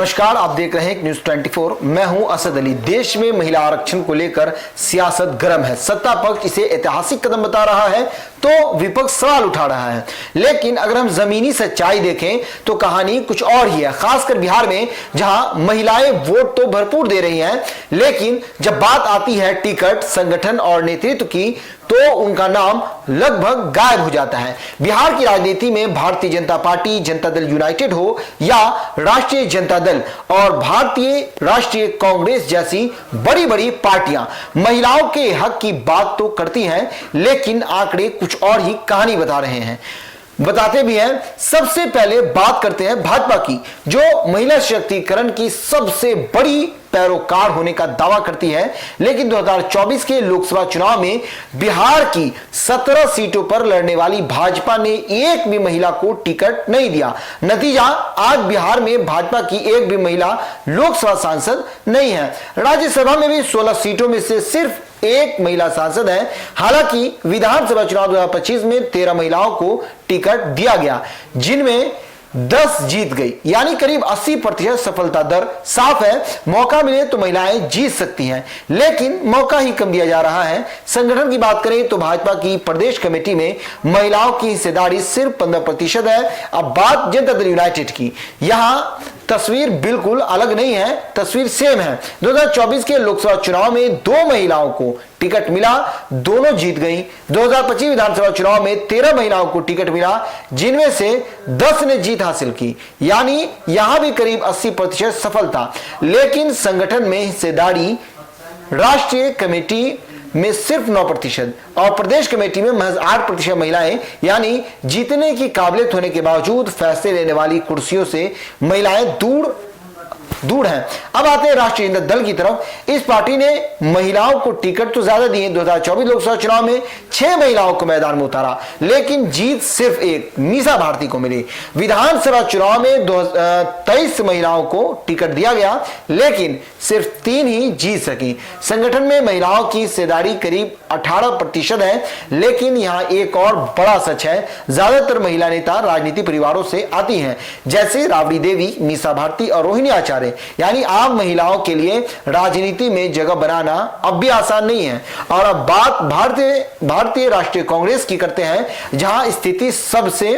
नमस्कार, आप देख रहे हैं न्यूज 24। मैं हूं असद अली। देश में महिला आरक्षण को लेकर सियासत गर्म है। सत्ता पक्ष इसे ऐतिहासिक कदम बता रहा है तो विपक्ष सवाल उठा रहा है। लेकिन अगर हम जमीनी सच्चाई देखें तो कहानी कुछ और ही है, खासकर बिहार में जहां महिलाएं वोट तो भरपूर दे रही हैं, लेकिन जब बात आती है टिकट, संगठन और नेतृत्व की तो उनका नाम लगभग गायब हो जाता है। बिहार की राजनीति में भारतीय जनता पार्टी, जनता दल यूनाइटेड हो या राष्ट्रीय जनता दल और भारतीय राष्ट्रीय कांग्रेस जैसी बड़ी बड़ी पार्टियां महिलाओं के हक की बात तो करती हैं, लेकिन आंकड़े कुछ और ही कहानी बता रहे हैं, बताते भी हैं। सबसे पहले बात करते हैं भाजपा की, जो महिला सशक्तिकरण की सबसे बड़ी पैरोकार होने का दावा करती है। लेकिन 2024 के लोकसभा चुनाव में बिहार की 17 सीटों पर लड़ने वाली भाजपा ने एक भी महिला को टिकट नहीं दिया। नतीजा, आज बिहार में भाजपा की एक भी महिला लोकसभा सांसद नहीं है। राज्यसभा में भी 16 सीटों में से सिर्फ एक महिला सांसद है। हालांकि विधानसभा चुनाव 2025 में 13 महिलाओं को टिकट दिया गया, जिनमें 10 जीत गई, यानी करीब 80% सफलता दर। साफ है, मौका मिले तो महिलाएं जीत सकती हैं, लेकिन मौका ही कम दिया जा रहा है। संगठन की बात करें तो भाजपा की प्रदेश कमेटी में महिलाओं की हिस्सेदारी सिर्फ 15% है। अब बात जनता दल यूनाइटेड की, यहां तस्वीर बिल्कुल अलग नहीं है, तस्वीर सेम है। 2024 के लोकसभा चुनाव में 2 महिलाओं को टिकट मिला, दोनों जीत गई। 2025 विधानसभा चुनाव में 13 महिलाओं को टिकट मिला, जिनमें से 10 ने जीत हासिल की, यानी यहां भी करीब 80% सफलता। लेकिन संगठन में हिस्सेदारी राष्ट्रीय कमेटी में सिर्फ 9% और प्रदेश कमेटी में महज 8% महिलाएं, यानी जीतने की काबिलियत होने के बावजूद फैसले लेने वाली कुर्सियों से महिलाएं दूर हैं। अब आते हैं राष्ट्रीय जनता दल की तरफ। इस पार्टी ने महिलाओं को टिकट तो ज्यादा दिए। 2024 लोकसभा चुनाव में 6 महिलाओं को मैदान में उतारा, लेकिन जीत सिर्फ एक मीसा भारती को मिली। विधानसभा चुनाव में 23 महिलाओं को टिकट दिया गया, लेकिन सिर्फ 3 ही जीत सकी। संगठन में महिलाओं की हिस्सेदारी करीब 18% है, लेकिन यहां एक और बड़ा सच है, ज्यादातर महिला नेता राजनीति परिवारों से आती हैं, जैसे राबड़ी देवी, मीसा भारती और रोहिणी आचार्य। यानी आम महिलाओं के लिए राजनीति में जगह बनाना अब भी आसान नहीं है। और अब बात भारतीय राष्ट्रीय कांग्रेस की करते हैं, जहां स्थिति सबसे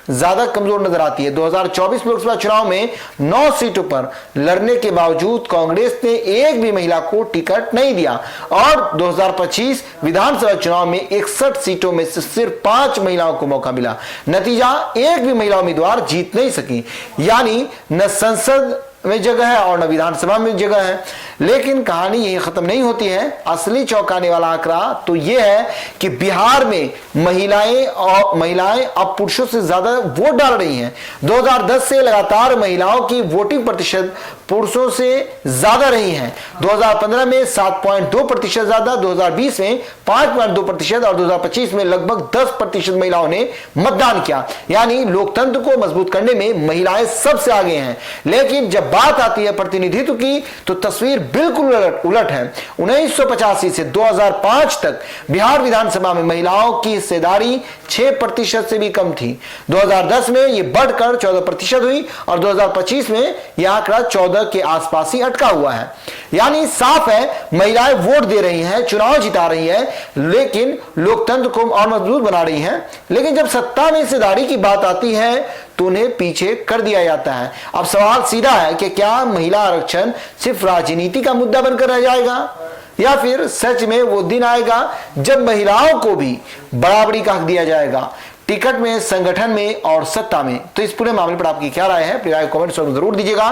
ज्यादा कमजोर नजर आती है। 2024 लोकसभा चुनाव में 9 सीटों पर लड़ने के बावजूद कांग्रेस ने एक भी महिला को टिकट नहीं दिया और 2025 विधानसभा चुनाव में 61 सीटों में से सिर्फ 5 महिलाओं को मौका मिला। नतीजा, एक भी महिला उम्मीदवार जीत नहीं सकी, यानी न संसद में जगह है और न विधानसभा में जगह है। लेकिन कहानी यही खत्म नहीं होती है। असली चौंकाने वाला आंकड़ा तो यह है कि बिहार में महिलाएं अब पुरुषों से ज्यादा वोट डाल रही हैं। 2010 से लगातार महिलाओं की वोटिंग प्रतिशत पुरुषों से ज्यादा रही है। 2015 में 7.2% ज्यादा, 2020 में 5.2% और 2025 में लगभग 10% महिलाओं ने मतदान किया। यानी लोकतंत्र को मजबूत करने में महिलाएं सबसे आगे हैं। लेकिन जब बात आती है प्रतिनिधित्व की तो तस्वीर बिल्कुल उलट है। 1985 से 2005 तक बिहार विधानसभा में महिलाओं की हिस्सेदारी 6% से भी कम थी। 2010 में यह बढ़कर 14% हुई और 2025 में यह आंकड़ा 14 के आसपास ही अटका हुआ है। यानी साफ है, महिलाएं वोट दे रही हैं, चुनाव जिता रही हैं, लेकिन लोकतंत्र को और मजबूत बना रही हैं। लेकिन जब सत्ता में हिस्सेदारी की बात आती है तो उन्हें पीछे कर दिया जाता है। अब सवाल सीधा है कि क्या महिला आरक्षण सिर्फ राजनीति का मुद्दा बनकर रह जाएगा, या फिर सच में वो दिन आएगा जब महिलाओं को भी बराबरी का हक दिया जाएगा, टिकट में, संगठन में और सत्ता में। तो इस पूरे मामले पर आपकी क्या राय है, अपनी राय कमेंट्स में जरूर दीजिएगा।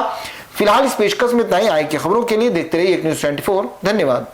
फिलहाल इस पेशकश में इतना ही। आए कि खबरों के लिए देखते रहिए एक न्यूज 24। धन्यवाद।